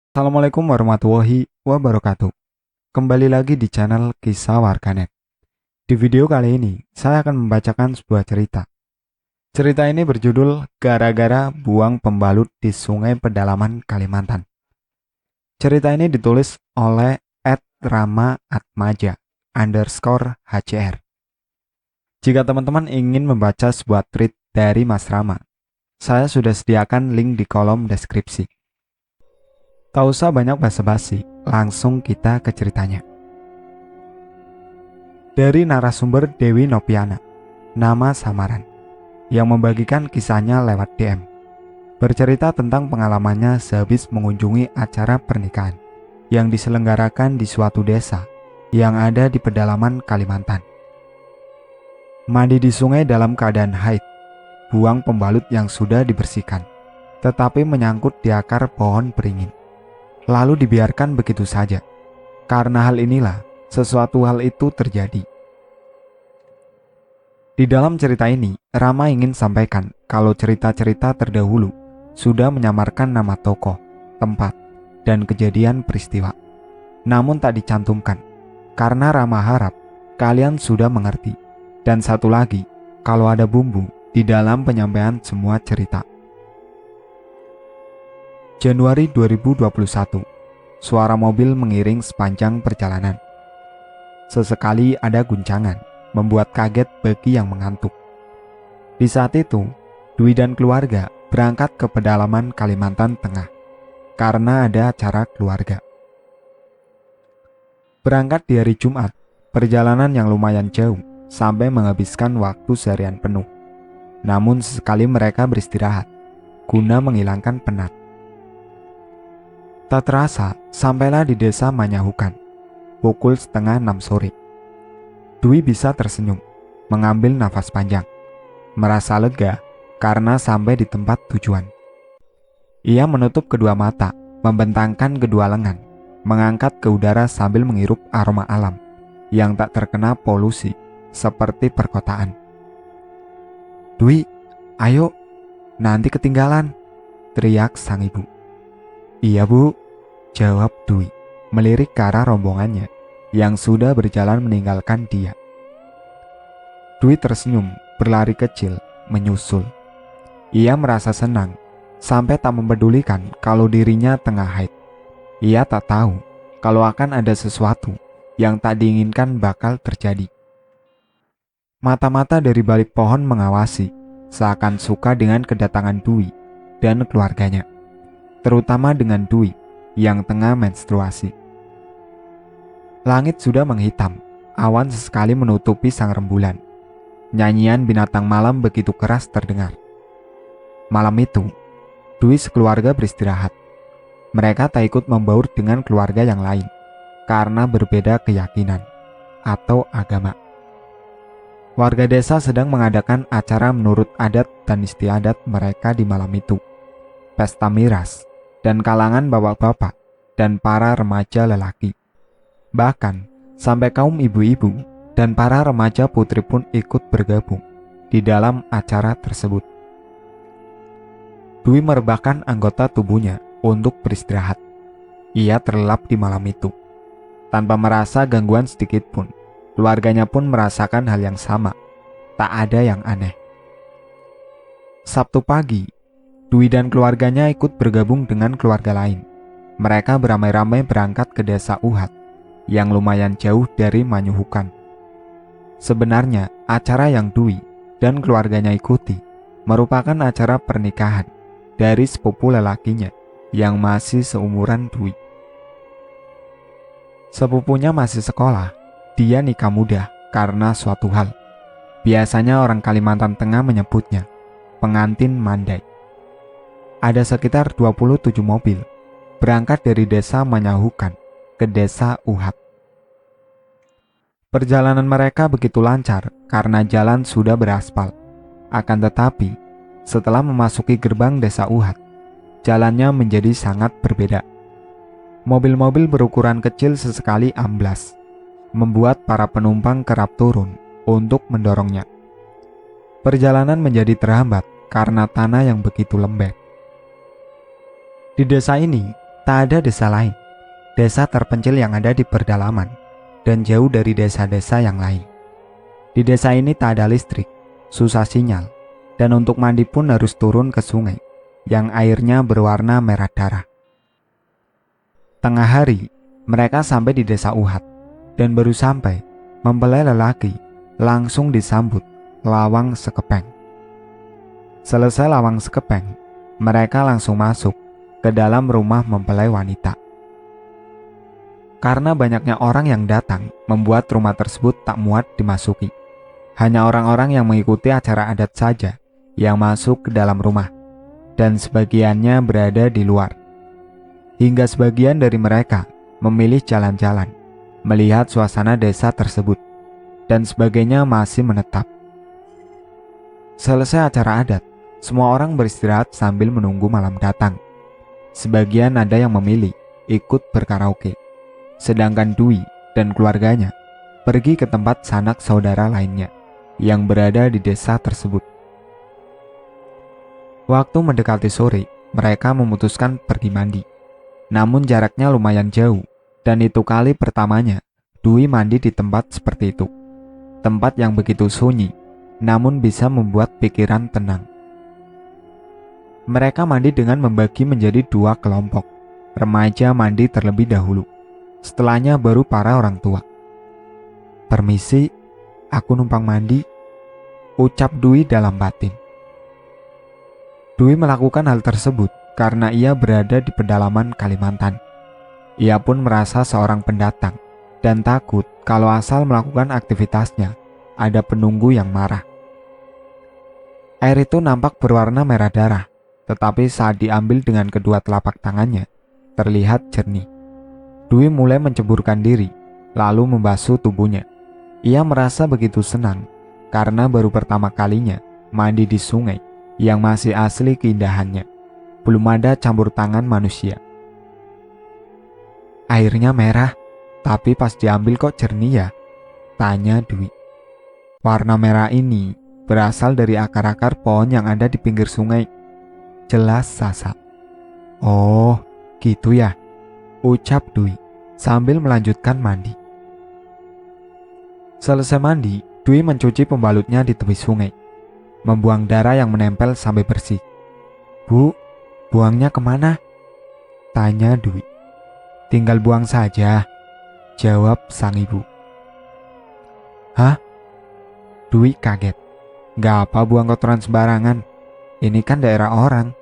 Assalamualaikum warahmatullahi wabarakatuh. Kembali lagi di channel Kisah Warganet. Di video kali ini, saya akan membacakan sebuah cerita. Cerita ini berjudul Gara-gara Buang Pembalut di Sungai Pedalaman Kalimantan. Cerita ini ditulis oleh @rama_atmaja_HCR. Jika teman-teman ingin membaca sebuah tweet dari Mas Rama, saya sudah sediakan link di kolom deskripsi. Tak usah banyak basa-basi, langsung kita ke ceritanya. Dari narasumber Dewi Nopiana, nama samaran, yang membagikan kisahnya lewat DM. Bercerita tentang pengalamannya sehabis mengunjungi acara pernikahan yang diselenggarakan di suatu desa yang ada di pedalaman Kalimantan. Mandi di sungai dalam keadaan haid, buang pembalut yang sudah dibersihkan, tetapi menyangkut di akar pohon beringin. Lalu dibiarkan begitu saja. Karena hal inilah, sesuatu hal itu terjadi. Di dalam cerita ini, Rama ingin sampaikan kalau cerita-cerita terdahulu sudah menyamarkan nama tokoh, tempat, dan kejadian peristiwa. Namun tak dicantumkan, karena Rama harap kalian sudah mengerti. Dan satu lagi, kalau ada bumbu di dalam penyampaian semua cerita. Januari 2021, suara mobil mengiring sepanjang perjalanan. Sesekali ada guncangan, membuat kaget bagi yang mengantuk. Di saat itu, Dwi dan keluarga berangkat ke pedalaman Kalimantan Tengah, karena ada acara keluarga. Berangkat di hari Jumat, perjalanan yang lumayan jauh, sampai menghabiskan waktu seharian penuh. Namun sesekali mereka beristirahat, guna menghilangkan penat. Tak terasa, sampailah di desa Manyahukan, pukul 5:30 sore. Dwi bisa tersenyum, mengambil nafas panjang, merasa lega karena sampai di tempat tujuan. Ia menutup kedua mata, membentangkan kedua lengan, mengangkat ke udara sambil menghirup aroma alam yang tak terkena polusi seperti perkotaan. "Dwi, ayo, nanti ketinggalan," teriak sang ibu. "Iya bu," jawab Dwi, melirik ke arah rombongannya yang sudah berjalan meninggalkan dia. Dwi tersenyum, berlari kecil, menyusul. Ia merasa senang, sampai tak mempedulikan kalau dirinya tengah haid. Ia tak tahu kalau akan ada sesuatu yang tak diinginkan bakal terjadi. Mata-mata dari balik pohon mengawasi, seakan suka dengan kedatangan Dwi dan keluarganya. Terutama dengan Dwi yang tengah menstruasi. Langit sudah menghitam, awan sesekali menutupi sang rembulan. Nyanyian binatang malam begitu keras terdengar. Malam itu, Dwi sekeluarga beristirahat. Mereka tak ikut membaur dengan keluarga yang lain, karena berbeda keyakinan atau agama. Warga desa sedang mengadakan acara menurut adat dan istiadat mereka di malam itu. Pesta miras dan kalangan bapak-bapak dan para remaja lelaki. Bahkan sampai kaum ibu-ibu dan para remaja putri pun ikut bergabung di dalam acara tersebut. Dwi merebahkan anggota tubuhnya untuk beristirahat. Ia terlelap di malam itu. Tanpa merasa gangguan sedikit pun, keluarganya pun merasakan hal yang sama. Tak ada yang aneh. Sabtu pagi, Dwi dan keluarganya ikut bergabung dengan keluarga lain. Mereka beramai-ramai berangkat ke desa Uhat, yang lumayan jauh dari Manyahukan. Sebenarnya, acara yang Dwi dan keluarganya ikuti merupakan acara pernikahan dari sepupu lelakinya yang masih seumuran Dwi. Sepupunya masih sekolah, dia nikah muda karena suatu hal. Biasanya orang Kalimantan Tengah menyebutnya pengantin mandai. Ada sekitar 27 mobil berangkat dari desa Manyahukan ke desa Uhat. Perjalanan mereka begitu lancar karena jalan sudah beraspal. Akan tetapi, setelah memasuki gerbang desa Uhat, jalannya menjadi sangat berbeda. Mobil-mobil berukuran kecil sesekali amblas, membuat para penumpang kerap turun untuk mendorongnya. Perjalanan menjadi terhambat karena tanah yang begitu lembek. Di desa ini, Tak ada desa lain, desa terpencil yang ada di pedalaman dan jauh dari desa-desa yang lain. Di desa ini tak ada listrik, susah sinyal, dan untuk mandi pun harus turun ke sungai yang airnya berwarna merah darah. Tengah hari, mereka sampai di desa Uhat, dan baru sampai, mempelai lelaki langsung disambut lawang sekepeng. Selesai lawang sekepeng, mereka langsung masuk ke dalam rumah mempelai wanita. Karena banyaknya orang yang datang, membuat rumah tersebut tak muat dimasuki. Hanya orang-orang yang mengikuti acara adat saja yang masuk ke dalam rumah, dan sebagiannya berada di luar. Hingga sebagian dari mereka memilih jalan-jalan, melihat suasana desa tersebut, dan sebagainya masih menetap. Selesai acara adat, semua orang beristirahat sambil menunggu malam datang. Sebagian ada yang memilih ikut berkaraoke, sedangkan Dwi dan keluarganya pergi ke tempat sanak saudara lainnya yang berada di desa tersebut. Waktu mendekati sore, mereka memutuskan pergi mandi. Namun jaraknya lumayan jauh, dan itu kali pertamanya Dwi mandi di tempat seperti itu. Tempat yang begitu sunyi, namun bisa membuat pikiran tenang. Mereka mandi dengan membagi menjadi 2 kelompok. Remaja mandi terlebih dahulu, setelahnya baru para orang tua. "Permisi, aku numpang mandi," ucap Dwi dalam batin. Dwi melakukan hal tersebut karena ia berada di pedalaman Kalimantan. Ia pun merasa seorang pendatang dan takut kalau asal melakukan aktivitasnya ada penunggu yang marah. Air itu nampak berwarna merah darah, tetapi saat diambil dengan kedua telapak tangannya, terlihat jernih. Dwi mulai menceburkan diri, lalu membasuh tubuhnya. Ia merasa begitu senang karena baru pertama kalinya mandi di sungai yang masih asli keindahannya. Belum ada campur tangan manusia. "Airnya merah, tapi pas diambil kok jernih ya?" tanya Dwi. "Warna merah ini berasal dari akar-akar pohon yang ada di pinggir sungai," jelas Sasa. "Oh, gitu ya," ucap Dwi sambil melanjutkan mandi. Selesai mandi, Dwi mencuci pembalutnya di tepi sungai, membuang darah yang menempel sampai bersih. "Bu, buangnya kemana?" tanya Dwi. "Tinggal buang saja," jawab sang ibu. "Hah?" Dwi kaget. "Gak apa buang kotoran sembarangan. Ini kan daerah orang.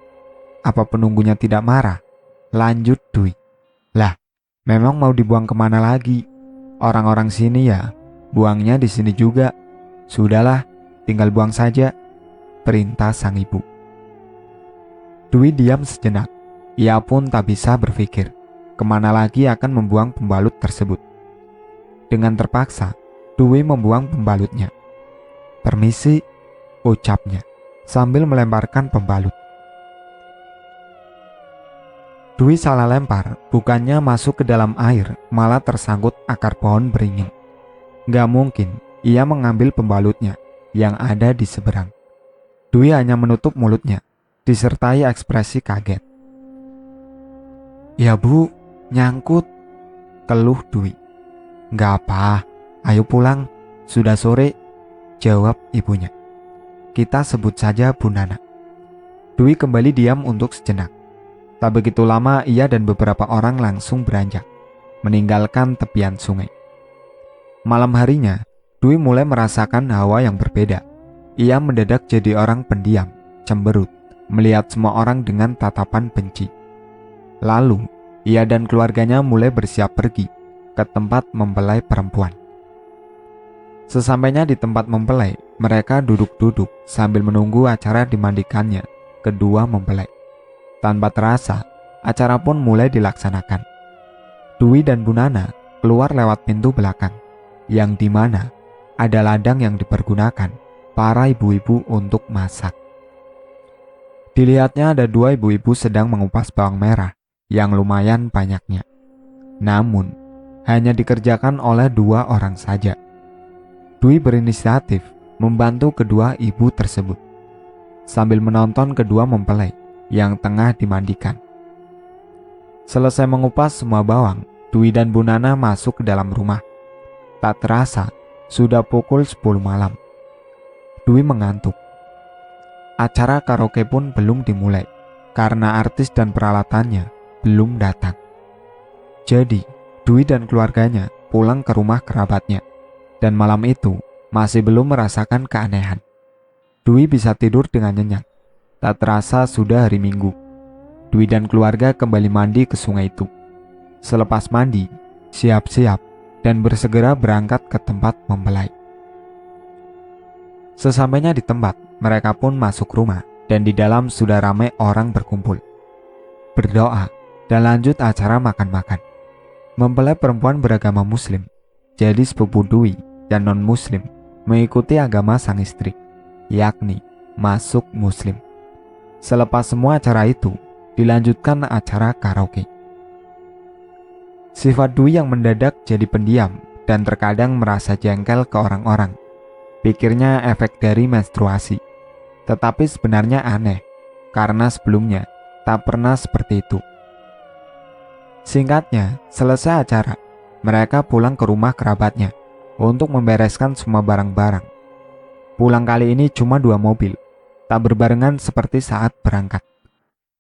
Apa penunggunya tidak marah?" lanjut Dwi. "Lah, memang mau dibuang kemana lagi? Orang-orang sini ya, buangnya di sini juga. Sudahlah, tinggal buang saja," perintah sang ibu. Dwi diam sejenak. Ia pun tak bisa berpikir kemana lagi akan membuang pembalut tersebut. Dengan terpaksa, Dwi membuang pembalutnya. "Permisi," ucapnya sambil melemparkan pembalut. Dwi salah lempar, bukannya masuk ke dalam air, malah tersangkut akar pohon beringin. Gak mungkin ia mengambil pembalutnya yang ada di seberang. Dwi hanya menutup mulutnya, disertai ekspresi kaget. "Ya bu, nyangkut," keluh Dwi. "Gak apa, ayo pulang, sudah sore," jawab ibunya. "Kita sebut saja Bu Nana." Dwi kembali diam untuk sejenak. Tak begitu lama ia dan beberapa orang langsung beranjak, meninggalkan tepian sungai. Malam harinya, Dwi mulai merasakan hawa yang berbeda. Ia mendadak jadi orang pendiam, cemberut, melihat semua orang dengan tatapan benci. Lalu, ia dan keluarganya mulai bersiap pergi ke tempat mempelai perempuan. Sesampainya di tempat mempelai, mereka duduk-duduk sambil menunggu acara dimandikannya kedua mempelai. Tanpa terasa, acara pun mulai dilaksanakan. Dwi dan Bu Nana keluar lewat pintu belakang, yang dimana ada ladang yang dipergunakan para ibu-ibu untuk masak. Dilihatnya ada 2 ibu-ibu sedang mengupas bawang merah yang lumayan banyaknya. Namun, hanya dikerjakan oleh 2 orang saja. Dwi berinisiatif membantu kedua ibu tersebut, sambil menonton kedua mempelai yang tengah dimandikan. Selesai mengupas semua bawang, Dwi dan Bu Nana masuk ke dalam rumah. Tak terasa, sudah pukul 10 malam. Dwi mengantuk. Acara karaoke pun belum dimulai, karena artis dan peralatannya belum datang. Jadi, Dwi dan keluarganya pulang ke rumah kerabatnya, dan malam itu masih belum merasakan keanehan. Dwi bisa tidur dengan nyenyak. Tak terasa sudah hari Minggu. Dwi dan keluarga kembali mandi ke sungai itu. Selepas mandi, siap-siap dan bersegera berangkat ke tempat mempelai. Sesampainya di tempat, mereka pun masuk rumah dan di dalam sudah ramai orang berkumpul. Berdoa dan lanjut acara makan-makan. Mempelai perempuan beragama Muslim, jadi sepupu Dwi dan non-Muslim mengikuti agama sang istri, yakni masuk Muslim. Selepas semua acara itu, dilanjutkan acara karaoke. Sifat Dwi yang mendadak jadi pendiam dan terkadang merasa jengkel ke orang-orang. Pikirnya efek dari menstruasi. Tetapi sebenarnya aneh, karena sebelumnya tak pernah seperti itu. Singkatnya, selesai acara, mereka pulang ke rumah kerabatnya untuk membereskan semua barang-barang. Pulang kali ini cuma 2 mobil, tak berbarengan seperti saat berangkat.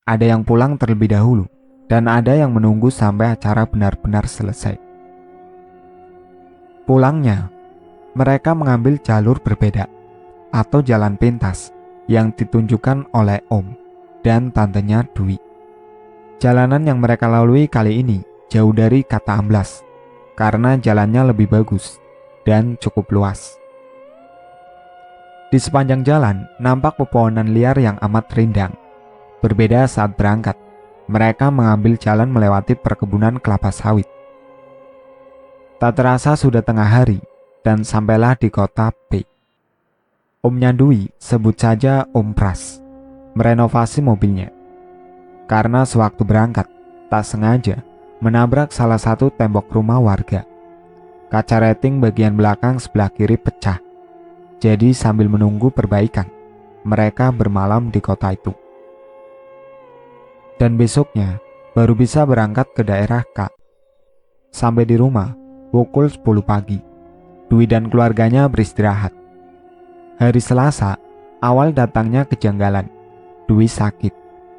Ada yang pulang terlebih dahulu, dan ada yang menunggu sampai acara benar-benar selesai. Pulangnya, mereka mengambil jalur berbeda atau jalan pintas yang ditunjukkan oleh Om dan tantenya Dwi. Jalanan yang mereka lalui kali ini jauh dari kata amblas karena jalannya lebih bagus dan cukup luas. Di sepanjang jalan nampak pepohonan liar yang amat rindang. Berbeda saat berangkat, mereka mengambil jalan melewati perkebunan kelapa sawit. Tak terasa sudah tengah hari dan sampailah di kota P. Omnya Dwi, sebut saja Om Pras, merenovasi mobilnya. Karena sewaktu berangkat, tak sengaja menabrak salah satu tembok rumah warga. Kaca rating bagian belakang sebelah kiri pecah. Jadi sambil menunggu perbaikan, mereka bermalam di kota itu. Dan besoknya baru bisa berangkat ke daerah K. Sampai di rumah pukul 10 pagi. Dwi dan keluarganya beristirahat. Hari Selasa, awal datangnya kejanggalan. Dwi sakit,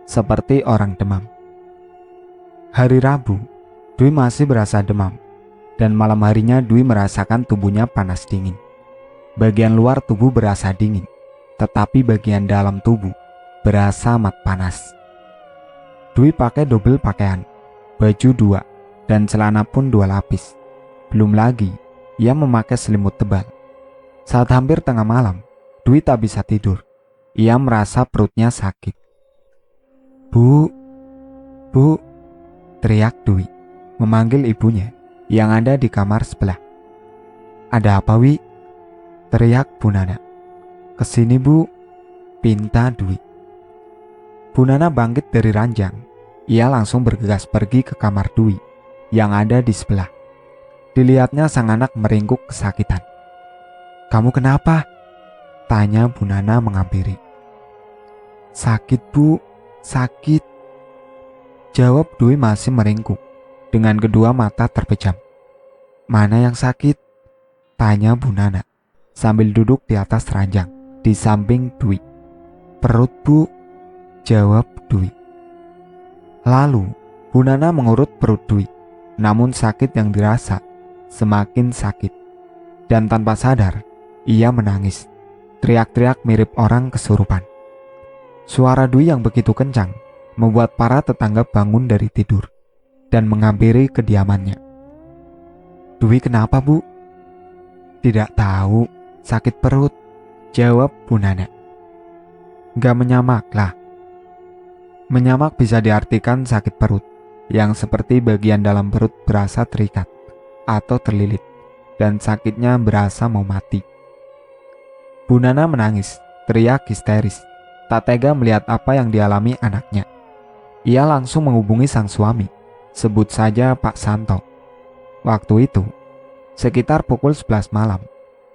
seperti orang demam. Hari Rabu, Dwi masih berasa demam. Dan malam harinya Dwi merasakan tubuhnya panas dingin. Bagian luar tubuh berasa dingin, tetapi bagian dalam tubuh berasa amat panas. Dwi pakai double pakaian, baju 2, dan celana pun 2 lapis. Belum lagi, ia memakai selimut tebal. Saat hampir tengah malam, Dwi tak bisa tidur. Ia merasa perutnya sakit. Bu, teriak Dwi, memanggil ibunya yang ada di kamar sebelah. Ada apa, Wi? Teriak Bu Nana. Kesini, Bu, pinta Dwi. Bu Nana bangkit dari ranjang. Ia langsung bergegas pergi ke kamar Dwi yang ada di sebelah. Dilihatnya sang anak meringkuk kesakitan. Kamu kenapa? Tanya Bu Nana menghampiri. Sakit, Bu, sakit. Jawab Dwi masih meringkuk dengan kedua mata terpejam. Mana yang sakit? Tanya Bu Nana sambil duduk di atas ranjang di samping Dwi. Perut, Bu, jawab Dwi. Lalu Bu Nana mengurut perut Dwi, namun sakit yang dirasa semakin sakit. Dan tanpa sadar, ia menangis, teriak-teriak mirip orang kesurupan. Suara Dwi yang begitu kencang membuat para tetangga bangun dari tidur dan menghampiri kediamannya. Dwi kenapa, Bu? Tidak tahu, sakit perut, jawab Bu Nana. Gak menyamak lah. Menyamak bisa diartikan sakit perut, yang seperti bagian dalam perut berasa terikat atau terlilit, dan sakitnya berasa mau mati. Bu Nana menangis, teriak histeris, tak tega melihat apa yang dialami anaknya. Ia langsung menghubungi sang suami, sebut saja Pak Santo. Waktu itu, sekitar pukul 11 malam,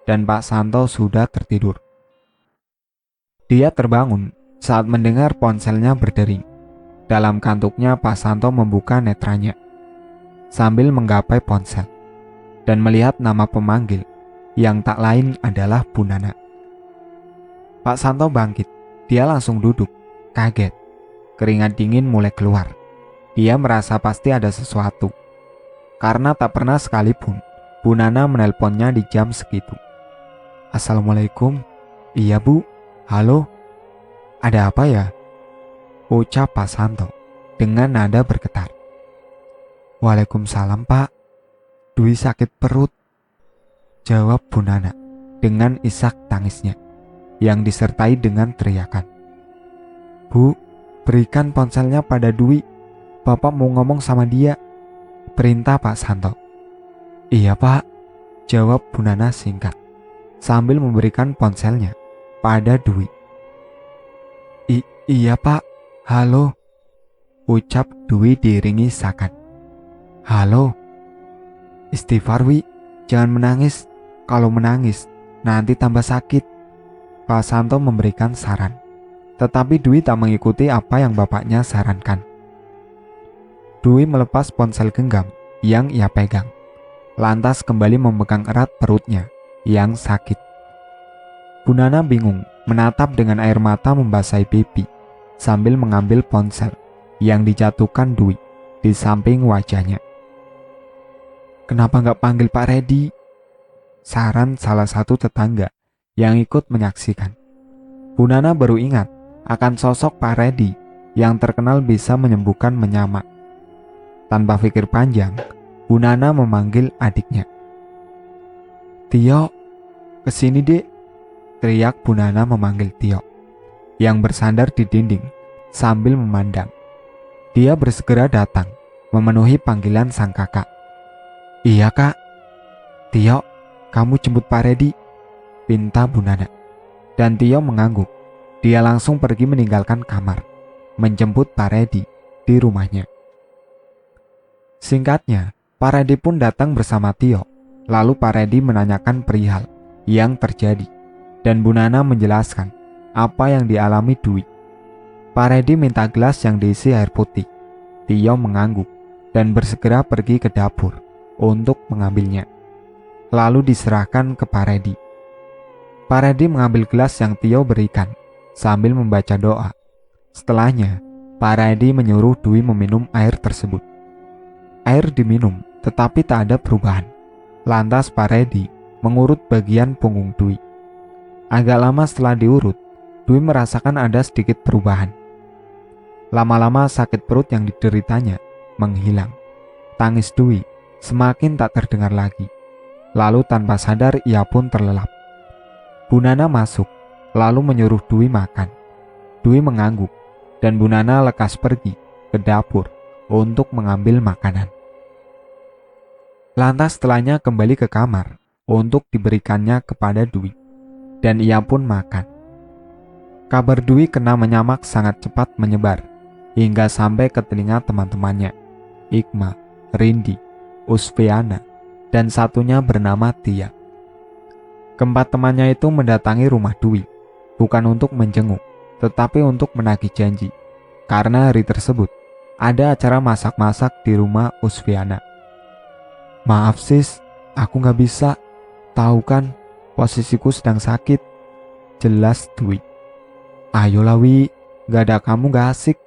dan Pak Santo sudah tertidur. Dia terbangun saat mendengar ponselnya berdering. Dalam kantuknya Pak Santo membuka netranya sambil menggapai ponsel dan melihat nama pemanggil yang tak lain adalah Bu Nana. Pak Santo bangkit. Dia langsung duduk, kaget. Keringat dingin mulai keluar. Dia merasa pasti ada sesuatu. Karena tak pernah sekalipun Bu Nana menelponnya di jam segitu. Assalamualaikum. Iya Bu. Halo. Ada apa ya? Ucap Pak Santo dengan nada bergetar. Waalaikumsalam Pak. Dwi sakit perut. Jawab Bu Nana dengan isak tangisnya yang disertai dengan teriakan. Bu, berikan ponselnya pada Dwi. Bapak mau ngomong sama dia. Perintah Pak Santo. Iya Pak. Jawab Bu Nana singkat sambil memberikan ponselnya pada Dwi. Iya Pak. Halo. Ucap Dwi diiringi isakan. Halo. Istighfar Wi, jangan menangis. Kalau menangis nanti tambah sakit. Pak Santo memberikan saran. Tetapi Dwi tak mengikuti apa yang bapaknya sarankan. Dwi melepas ponsel genggam yang ia pegang. Lantas kembali memegang erat perutnya yang sakit. Bu Nana bingung menatap dengan air mata membasahi pipi sambil mengambil ponsel yang dijatuhkan Dwi di samping wajahnya. Kenapa nggak panggil Pak Redi? Saran salah satu tetangga yang ikut menyaksikan. Bu Nana baru ingat akan sosok Pak Redi yang terkenal bisa menyembuhkan menyamak. Tanpa pikir panjang, Bu Nana memanggil adiknya. Tio, kesini Dek. Teriak Bu Nana memanggil Tio yang bersandar di dinding sambil memandang. Dia bersegera datang memenuhi panggilan sang kakak. Iya Kak. Tio, kamu jemput Pak Redi, pinta Bu Nana. Dan Tio mengangguk. Dia langsung pergi meninggalkan kamar, menjemput Pak Redi di rumahnya. Singkatnya, Pak Redi pun datang bersama Tio. Lalu Pak Redi menanyakan perihal yang terjadi, dan Bu Nana menjelaskan apa yang dialami Dwi. Pak Redi minta gelas yang diisi air putih. Tio mengangguk dan bersegera pergi ke dapur untuk mengambilnya. Lalu diserahkan ke Pak Redi. Pak Redi mengambil gelas yang Tio berikan sambil membaca doa. Setelahnya, Pak Redi menyuruh Dwi meminum air tersebut. Air diminum, tetapi tak ada perubahan. Lantas Pak Redi mengurut bagian punggung Dwi. Agak lama setelah diurut, Dwi merasakan ada sedikit perubahan. Lama-lama sakit perut yang dideritanya menghilang. Tangis Dwi semakin tak terdengar lagi. Lalu tanpa sadar ia pun terlelap. Bu Nana masuk, lalu menyuruh Dwi makan. Dwi mengangguk, dan Bu Nana lekas pergi ke dapur untuk mengambil makanan. Lantas setelahnya kembali ke kamar untuk diberikannya kepada Dwi, dan ia pun makan. Kabar Dwi kena menyamak sangat cepat menyebar, hingga sampai ke telinga teman-temannya, Ikma, Rindi, Usfiana, dan satunya bernama Tia. Keempat temannya itu mendatangi rumah Dwi, bukan untuk menjenguk, tetapi untuk menagih janji, karena hari tersebut ada acara masak-masak di rumah Usfiana. Maaf sis, aku gak bisa, tahu kan posisiku sedang sakit, jelas Dwi. Ayolah Wi, gak ada kamu gak asik,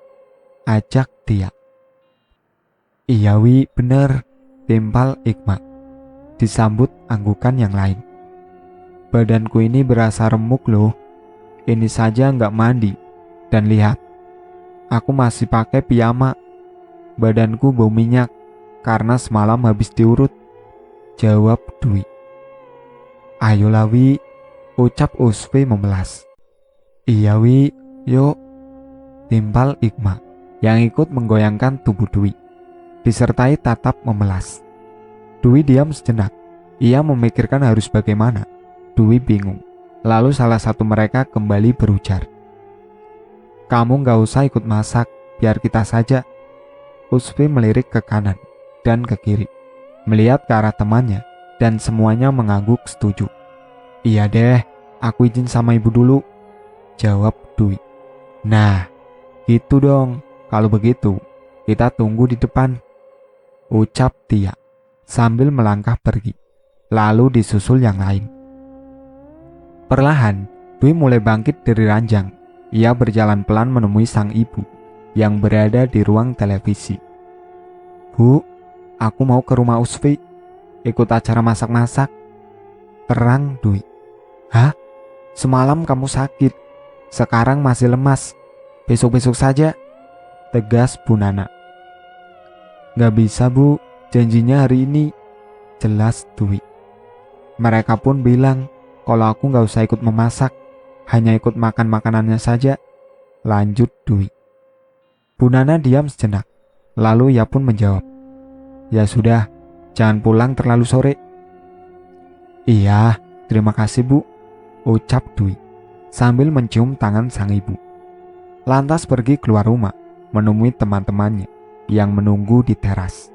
ajak Tia. Iya Wi, bener, timpal Ikma. Disambut anggukan yang lain. Badanku ini berasa remuk loh. Ini saja nggak mandi. Dan lihat, aku masih pakai piyama. Badanku bau minyak karena semalam habis diurut, jawab Dwi. Ayolah Wi, ucap Usfi memelas. Iya Wi, yuk, timpal Ikma yang ikut menggoyangkan tubuh Dwi, disertai tatap memelas. Dwi diam sejenak. Ia memikirkan harus bagaimana. Dwi bingung. Lalu salah satu mereka kembali berujar. Kamu gak usah ikut masak, biar kita saja. Usfi melirik ke kanan dan ke kiri, melihat ke arah temannya, dan semuanya mengangguk setuju. Iya deh, aku izin sama ibu dulu, jawab Dwi. Nah, gitu dong, Kalau begitu, kita tunggu di depan, ucap Tia sambil melangkah pergi, lalu disusul yang lain. Perlahan, Dwi mulai bangkit dari ranjang. Ia berjalan pelan menemui sang ibu yang berada di ruang televisi. Bu, aku mau ke rumah Usfi, ikut acara masak-masak, terang Dwi. Hah? Semalam kamu sakit, sekarang masih lemas. Besok-besok saja, tegas Bu Nana. Gak bisa Bu, janjinya hari ini, jelas Dwi. Mereka pun bilang kalau aku gak usah ikut memasak, hanya ikut makan makanannya saja, lanjut Dwi. Bu Nana diam sejenak, lalu ia pun menjawab, ya sudah, jangan pulang terlalu sore. Iya, terima kasih Bu, ucap Dwi sambil mencium tangan sang ibu. Lantas pergi keluar rumah menemui teman-temannya yang menunggu di teras.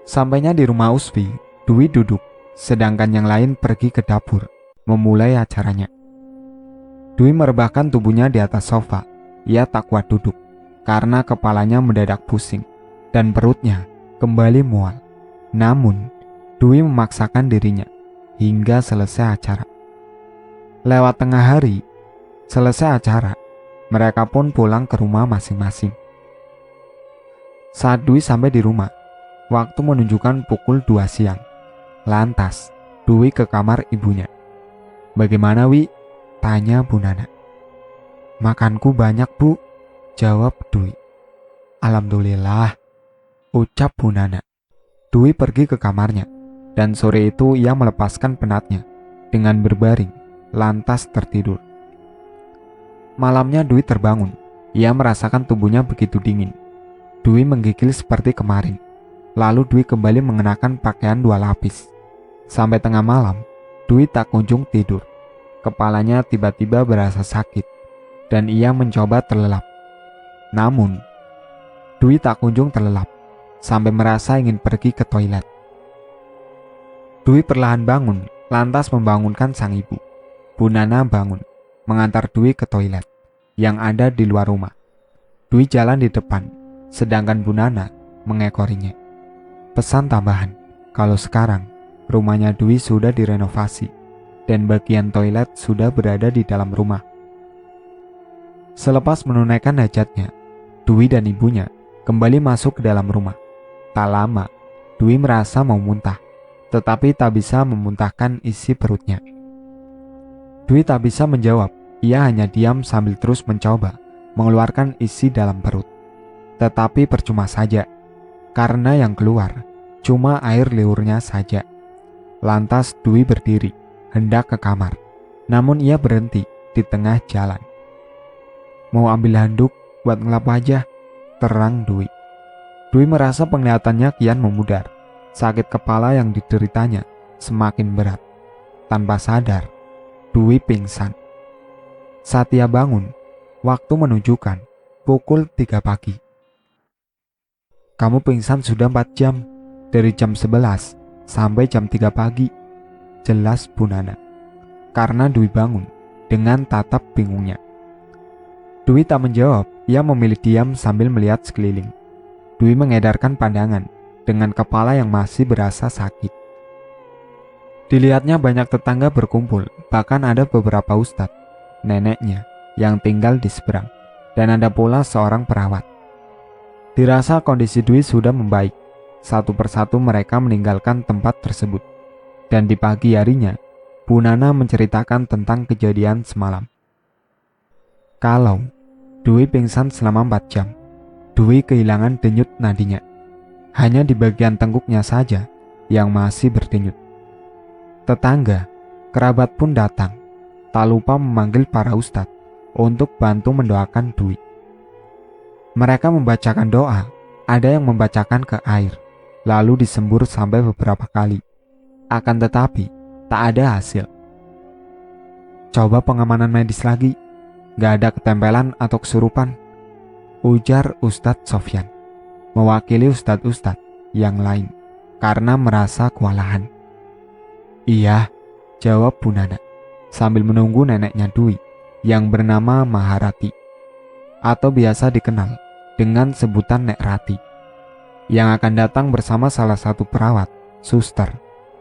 Sampainya di rumah Usfi, Dwi duduk, sedangkan yang lain pergi ke dapur memulai acaranya. Dwi merebahkan tubuhnya di atas sofa. Ia tak kuat duduk karena kepalanya mendadak pusing dan perutnya kembali mual. Namun, Dwi memaksakan dirinya hingga selesai acara. Lewat tengah hari, selesai acara, mereka pun pulang ke rumah masing-masing. Saat Dwi sampai di rumah, waktu menunjukkan pukul 2 siang. Lantas, Dwi ke kamar ibunya. Bagaimana Wi? Tanya Bu Nana. Makanku banyak Bu, jawab Dwi. Alhamdulillah, ucap Bu Nana. Dwi pergi ke kamarnya, dan sore itu ia melepaskan penatnya dengan berbaring, lantas tertidur. Malamnya Dwi terbangun. Ia merasakan tubuhnya begitu dingin. Dwi menggigil seperti kemarin. Lalu Dwi kembali mengenakan pakaian 2 lapis. Sampai tengah malam, Dwi tak kunjung tidur. Kepalanya tiba-tiba berasa sakit, dan ia mencoba terlelap. Namun, Dwi tak kunjung terlelap, sampai merasa ingin pergi ke toilet. Dwi perlahan bangun, lantas membangunkan sang ibu. Bu Nana bangun, mengantar Dwi ke toilet yang ada di luar rumah. Dwi jalan di depan, sedangkan Bu Nana mengekorinya. Pesan tambahan, kalau sekarang rumahnya Dwi sudah direnovasi dan bagian toilet sudah berada di dalam rumah. Selepas menunaikan hajatnya, Dwi dan ibunya kembali masuk ke dalam rumah. Tak lama, Dwi merasa mau muntah, tetapi tak bisa memuntahkan isi perutnya. Dwi tak bisa menjawab, ia hanya diam sambil terus mencoba mengeluarkan isi dalam perut. Tetapi percuma saja, karena yang keluar cuma air liurnya saja. Lantas Dwi berdiri, hendak ke kamar, namun ia berhenti di tengah jalan. Mau ambil handuk buat ngelap wajah, terang Dwi. Dwi merasa penglihatannya kian memudar. Sakit kepala yang dideritanya semakin berat. Tanpa sadar, Dwi pingsan. Saat ia bangun, waktu menunjukkan pukul 3 pagi. Kamu pingsan sudah 4 jam, dari jam 11 sampai jam 3 pagi, jelas Bu Nana. Karena Dwi bangun dengan tatap bingungnya. Dwi tak menjawab, ia memilih diam sambil melihat sekeliling. Dwi mengedarkan pandangan dengan kepala yang masih berasa sakit. Dilihatnya banyak tetangga berkumpul, bahkan ada beberapa ustadz, neneknya yang tinggal di seberang, dan ada pula seorang perawat. Dirasa kondisi Dwi sudah membaik. Satu persatu mereka meninggalkan tempat tersebut. Dan di pagi harinya, Bu Nana menceritakan tentang kejadian semalam. Kalau Dwi pingsan selama 4 jam, Dwi kehilangan denyut nadinya. Hanya di bagian tengkuknya saja yang masih berdenyut. Tetangga, kerabat pun datang, tak lupa memanggil para ustadz untuk bantu mendoakan Dwi. Mereka membacakan doa, ada yang membacakan ke air, lalu disembur sampai beberapa kali. Akan tetapi, tak ada hasil. Coba pengamanan medis lagi, gak ada ketempelan atau kesurupan, ujar Ustadz Sofyan, mewakili ustadz-ustadz yang lain karena merasa kewalahan. Iya, jawab Bu Nana sambil menunggu neneknya Dwi yang bernama Maharati atau biasa dikenal dengan sebutan Nek Rati, yang akan datang bersama salah satu perawat, suster,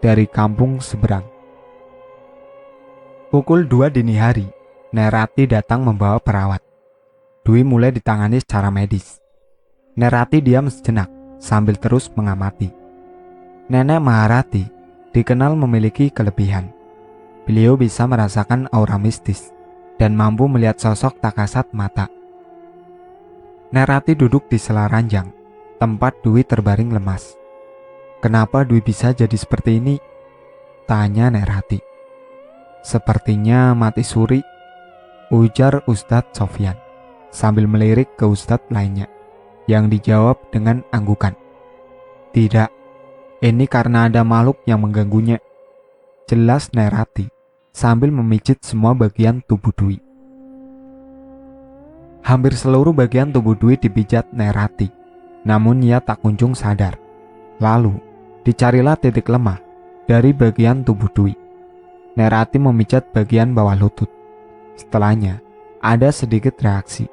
dari kampung seberang. Pukul 2 dini hari, Nek Rati datang membawa perawat. Dwi mulai ditangani secara medis. Nek Rati diam sejenak sambil terus mengamati. Nenek Maharati dikenal memiliki kelebihan. Beliau bisa merasakan aura mistis dan mampu melihat sosok tak kasat mata. Nek Rati duduk di sela ranjang, tempat Dwi terbaring lemas. "Kenapa Dwi bisa jadi seperti ini?" tanya Nek Rati. "Sepertinya mati suri," ujar Ustadz Sofyan sambil melirik ke ustadz lainnya, yang dijawab dengan anggukan. "Tidak, ini karena ada makhluk yang mengganggunya," jelas Nek Rati sambil memijit semua bagian tubuh Dwi. Hampir seluruh bagian tubuh Dwi dipijat Nek Rati, namun ia tak kunjung sadar. Lalu, dicarilah titik lemah dari bagian tubuh Dwi. Nek Rati memijat bagian bawah lutut. Setelahnya, ada sedikit reaksi.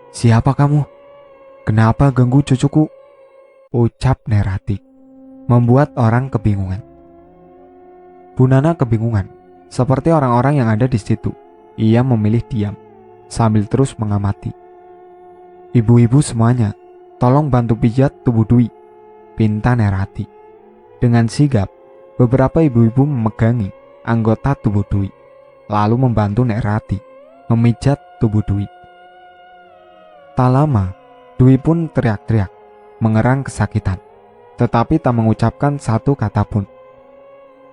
"Siapa kamu? Kenapa ganggu cucuku?" ucap Nek Rati, membuat orang kebingungan. Bu Nana kebingungan, seperti orang-orang yang ada di situ. Ia memilih diam, sambil terus mengamati. "Ibu-ibu semuanya, tolong bantu pijat tubuh Dwi," pinta Nek Rati. Dengan sigap, beberapa ibu-ibu memegangi anggota tubuh Dwi, lalu membantu Nek Rati memijat tubuh Dwi. Tak lama, Dwi pun teriak-teriak, mengerang kesakitan, tetapi tak mengucapkan satu kata pun.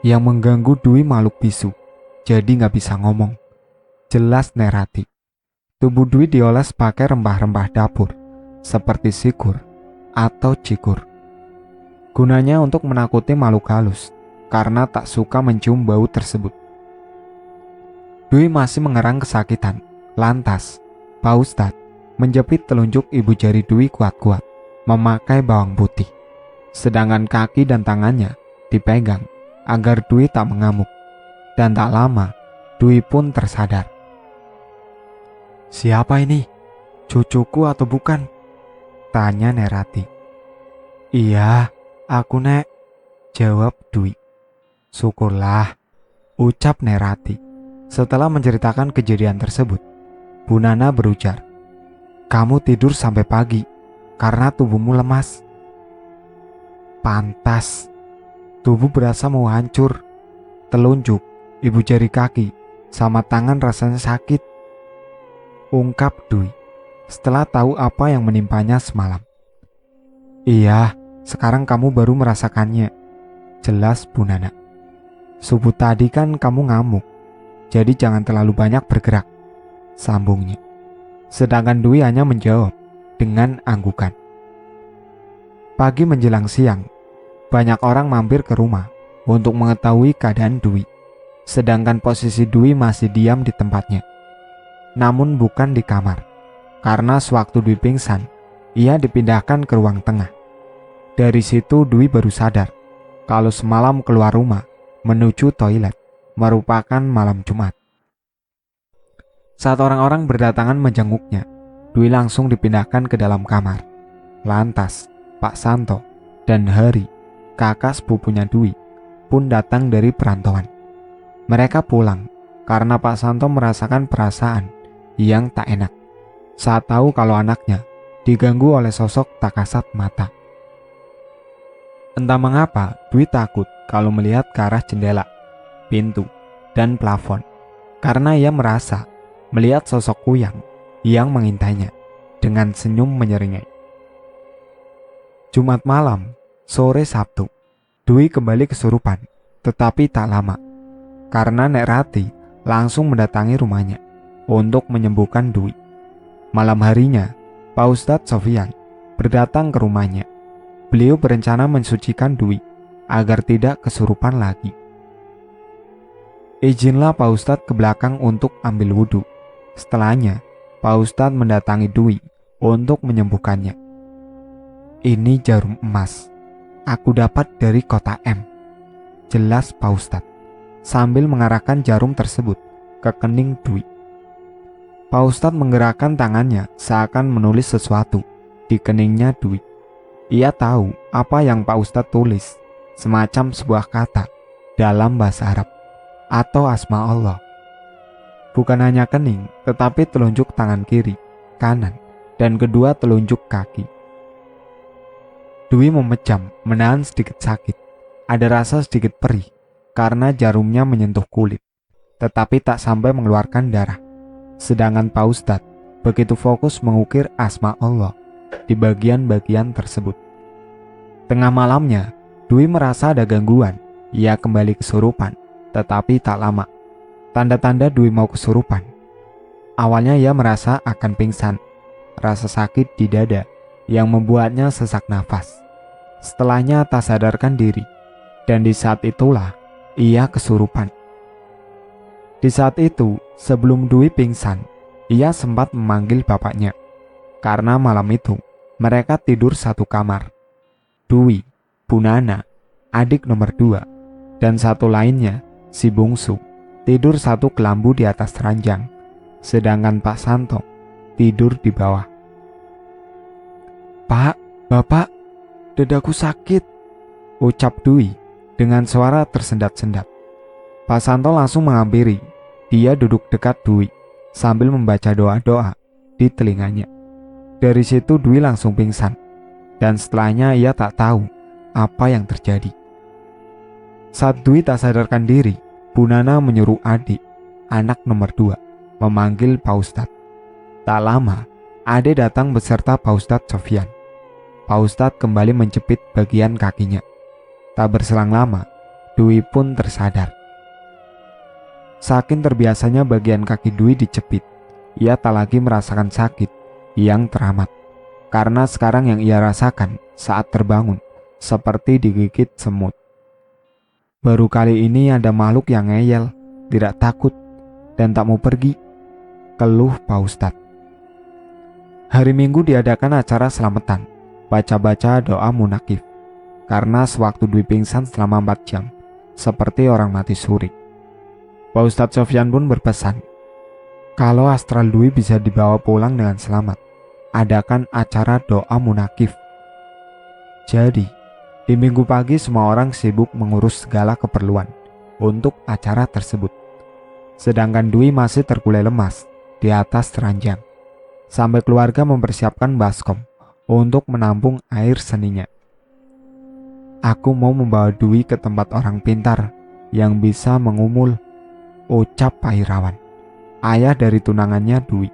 Yang mengganggu Dwi makhluk bisu, jadi gak bisa ngomong, jelas Nek Rati. Tubuh Dwi dioles pakai rempah-rempah dapur, seperti sikur atau cikur. Gunanya untuk menakuti makhluk halus, karena tak suka mencium bau tersebut. Dwi masih mengerang kesakitan. Lantas, Pak Ustadz menjepit telunjuk ibu jari Dwi kuat-kuat, memakai bawang putih. Sedangkan kaki dan tangannya dipegang agar Dwi tak mengamuk. Dan tak lama, Dwi pun tersadar. "Siapa ini? Cucuku atau bukan?" tanya Nek Rati. "Iya, aku Nek," jawab Dwi. "Syukurlah," ucap Nek Rati. Setelah menceritakan kejadian tersebut, Bu Nana berujar, "Kamu tidur sampai pagi karena tubuhmu lemas." "Pantas, tubuh berasa mau hancur. Telunjuk, ibu jari kaki, sama tangan rasanya sakit," ungkap Dwi setelah tahu apa yang menimpanya semalam. "Iya, sekarang kamu baru merasakannya," jelas Bu Nana. "Subuh tadi kan kamu ngamuk, jadi jangan terlalu banyak bergerak," sambungnya. Sedangkan Dwi hanya menjawab dengan anggukan. Pagi menjelang siang, banyak orang mampir ke rumah untuk mengetahui keadaan Dwi. Sedangkan posisi Dwi masih diam di tempatnya. Namun bukan di kamar, karena sewaktu Dwi pingsan, ia dipindahkan ke ruang tengah. Dari situ Dwi baru sadar kalau semalam keluar rumah menuju toilet merupakan malam Jumat. Saat orang-orang berdatangan menjenguknya, Dwi langsung dipindahkan ke dalam kamar. Lantas, Pak Santo dan Hari, kakak sepupunya Dwi, pun datang dari perantauan. Mereka pulang karena Pak Santo merasakan perasaan yang tak enak saat tahu kalau anaknya diganggu oleh sosok tak kasat mata. Entah mengapa, Dwi takut kalau melihat ke arah jendela, pintu, dan plafon, karena ia merasa melihat sosok kuyang yang mengintainya dengan senyum menyeringai. Jumat malam, sore Sabtu, Dwi kembali kesurupan, tetapi tak lama, karena Nek Rati langsung mendatangi rumahnya untuk menyembuhkan Dwi. Malam harinya, Pak Ustadz Sofyan berdatang ke rumahnya. Beliau berencana mensucikan Dwi agar tidak kesurupan lagi. "Izinlah Pak Ustadz ke belakang untuk ambil wudhu." Setelahnya, Pak Ustadz mendatangi Dwi untuk menyembuhkannya. "Ini jarum emas, aku dapat dari kota M," jelas Pak Ustadz, sambil mengarahkan jarum tersebut ke kening Dwi. Pak Ustadz menggerakkan tangannya seakan menulis sesuatu di keningnya Dwi. Ia tahu apa yang Pak Ustadz tulis, semacam sebuah kata dalam bahasa Arab atau asma Allah. Bukan hanya kening, tetapi telunjuk tangan kiri, kanan, dan kedua telunjuk kaki. Dwi memejam, menahan sedikit sakit. Ada rasa sedikit perih karena jarumnya menyentuh kulit, tetapi tak sampai mengeluarkan darah. Sedangkan Pak Ustadz begitu fokus mengukir asma Allah di bagian-bagian tersebut. Tengah malamnya, Dwi merasa ada gangguan. Ia kembali kesurupan, tetapi tak lama. Tanda-tanda Dwi mau kesurupan. Awalnya ia merasa akan pingsan, rasa sakit di dada yang membuatnya sesak nafas. Setelahnya tak sadarkan diri, dan di saat itulah ia kesurupan. Di saat itu, sebelum Dwi pingsan, ia sempat memanggil bapaknya. Karena malam itu, mereka tidur satu kamar. Dwi, Bu Nana, adik nomor 2, dan satu lainnya, si bungsu, tidur satu kelambu di atas ranjang, sedangkan Pak Santo tidur di bawah. "Pak, Bapak, dadaku sakit," ucap Dwi dengan suara tersendat-sendat. Pak Santo langsung menghampiri. Dia duduk dekat Dwi sambil membaca doa-doa di telinganya. Dari situ Dwi langsung pingsan, dan setelahnya ia tak tahu apa yang terjadi. Saat Dwi tak sadarkan diri, Bu Nana menyuruh adik, anak nomor 2, memanggil Pak Ustadz. Tak lama, adik datang beserta Pak Ustadz Sofyan. Pak Ustadz kembali menjepit bagian kakinya. Tak berselang lama, Dwi pun tersadar. Saking terbiasanya bagian kaki Dwi dijepit, ia tak lagi merasakan sakit yang teramat. Karena sekarang yang ia rasakan saat terbangun seperti digigit semut. Baru kali ini ada makhluk yang ngeyel, tidak takut, dan tak mau pergi, keluh Pak Ustadz. Hari Minggu diadakan acara selamatan, baca-baca doa munakif. Karena sewaktu Dwi pingsan selama 4 jam, seperti orang mati suri. Pak Ustadz Sofyan pun berpesan, kalau astral Dwi bisa dibawa pulang dengan selamat, adakan acara doa munakif. Jadi, di Minggu pagi semua orang sibuk mengurus segala keperluan untuk acara tersebut. Sedangkan Dwi masih terkulai lemas di atas ranjang, sampai keluarga mempersiapkan baskom untuk menampung air seninya. "Aku mau membawa Dwi ke tempat orang pintar yang bisa mengumul," ucap Pak Irawan, ayah dari tunangannya Dwi.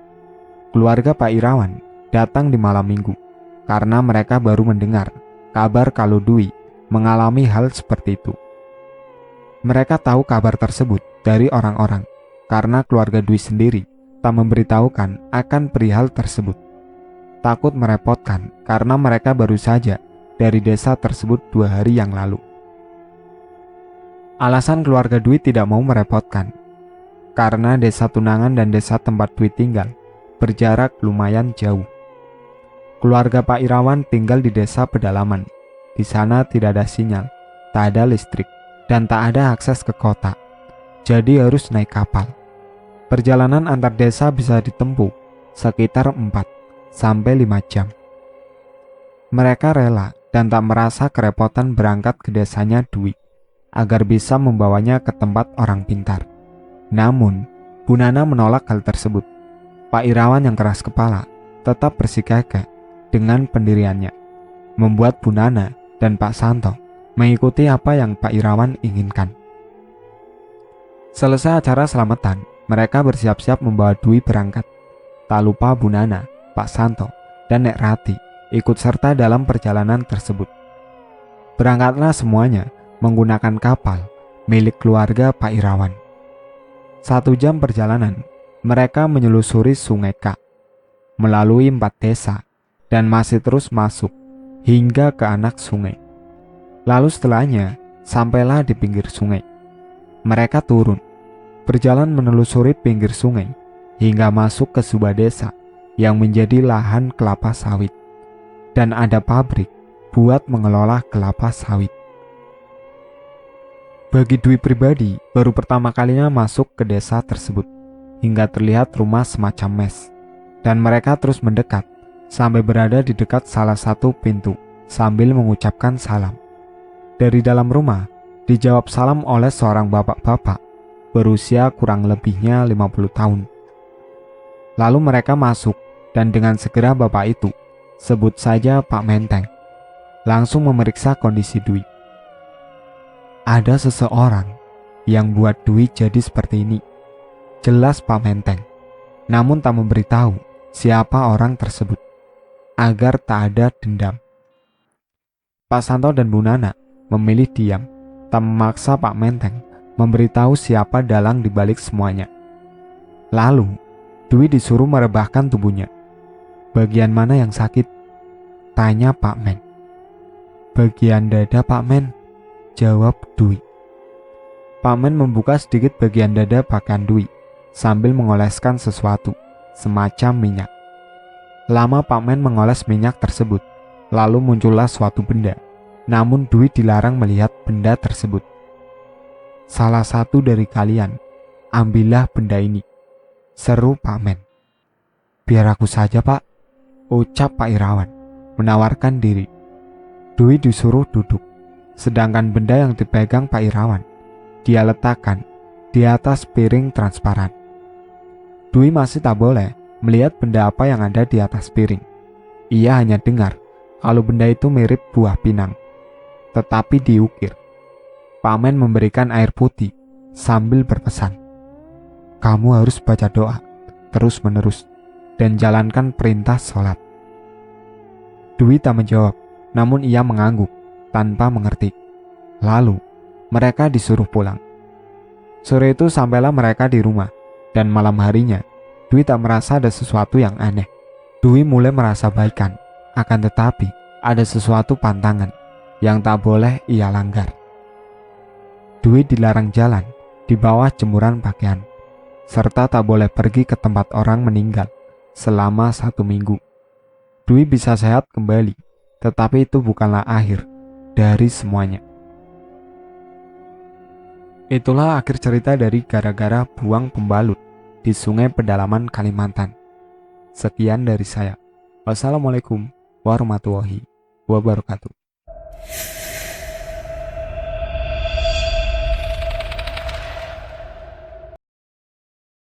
Keluarga Pak Irawan datang di malam minggu karena mereka baru mendengar kabar kalau Dwi mengalami hal seperti itu. Mereka tahu kabar tersebut dari orang-orang karena keluarga Dwi sendiri tak memberitahukan akan perihal tersebut. Takut merepotkan karena mereka baru saja dari desa tersebut 2 hari yang lalu. Alasan keluarga Dwi tidak mau merepotkan karena desa tunangan dan desa tempat Dwi tinggal berjarak lumayan jauh. Keluarga Pak Irawan tinggal di desa pedalaman. Di sana tidak ada sinyal, tak ada listrik, dan tak ada akses ke kota. Jadi harus naik kapal. Perjalanan antar desa bisa ditempuh sekitar 4-5 jam. Mereka rela dan tak merasa kerepotan berangkat ke desanya Dwi agar bisa membawanya ke tempat orang pintar. Namun, Bu Nana menolak hal tersebut. Pak Irawan yang keras kepala tetap bersikeras dengan pendiriannya, membuat Bu Nana dan Pak Santo mengikuti apa yang Pak Irawan inginkan. Selesai acara selamatan, mereka bersiap-siap membawa Dwi berangkat. Tak lupa Bu Nana, Pak Santo, dan Nek Rati ikut serta dalam perjalanan tersebut. Berangkatlah semuanya menggunakan kapal milik keluarga Pak Irawan. 1 jam perjalanan, mereka menyelusuri Sungai Ka, melalui 4 desa, dan masih terus masuk hingga ke anak sungai. Lalu setelahnya, sampailah di pinggir sungai. Mereka turun, berjalan menelusuri pinggir sungai, hingga masuk ke sebuah desa yang menjadi lahan kelapa sawit, dan ada pabrik buat mengelola kelapa sawit. Bagi Dwi pribadi, baru pertama kalinya masuk ke desa tersebut. hingga terlihat rumah semacam mes. Dan mereka terus mendekat sampai berada di dekat salah satu pintu sambil mengucapkan salam. Dari dalam rumah dijawab salam oleh seorang bapak-bapak berusia kurang lebihnya 50 tahun. Lalu mereka masuk dan dengan segera bapak itu, sebut saja Pak Menteng, langsung memeriksa kondisi Dwi. Ada seseorang yang buat Dwi jadi seperti ini. Jelas Pak Menteng, namun tak memberitahu siapa orang tersebut, agar tak ada dendam. Pak Santo dan Bu Nana memilih diam, tak memaksa Pak Menteng memberitahu siapa dalang di balik semuanya. Lalu, Dwi disuruh merebahkan tubuhnya. Bagian mana yang sakit? Tanya Pak Men. Bagian dada Pak Men, jawab Dwi. Pak Men membuka sedikit bagian dada pakaian Dwi sambil mengoleskan sesuatu, semacam minyak. Lama Pak Men mengoles minyak tersebut, lalu muncullah suatu benda. Namun Dwi dilarang melihat benda tersebut. Salah satu dari kalian, ambillah benda ini, seru Pak Men. Biar aku saja Pak, ucap Pak Irawan, menawarkan diri. Dwi disuruh duduk, sedangkan benda yang dipegang Pak Irawan, dia letakkan di atas piring transparan. Dwi masih tak boleh melihat benda apa yang ada di atas piring. Ia hanya dengar kalau benda itu mirip buah pinang, tetapi diukir. Pak Men memberikan air putih sambil berpesan, kamu harus baca doa terus-menerus dan jalankan perintah sholat. Dwi tak menjawab, namun ia mengangguk tanpa mengerti. Lalu mereka disuruh pulang. Sore itu sampailah mereka di rumah, dan malam harinya Dwi tak merasa ada sesuatu yang aneh. Dwi mulai merasa baikan, akan tetapi ada sesuatu pantangan yang tak boleh ia langgar. Dwi dilarang jalan di bawah jemuran pakaian, serta tak boleh pergi ke tempat orang meninggal selama 1 minggu. Dwi bisa sehat kembali, tetapi itu bukanlah akhir dari semuanya. Itulah akhir cerita dari Gara-gara Buang Pembalut di Sungai Pedalaman, Kalimantan. Sekian dari saya. Wassalamualaikum warahmatullahi wabarakatuh.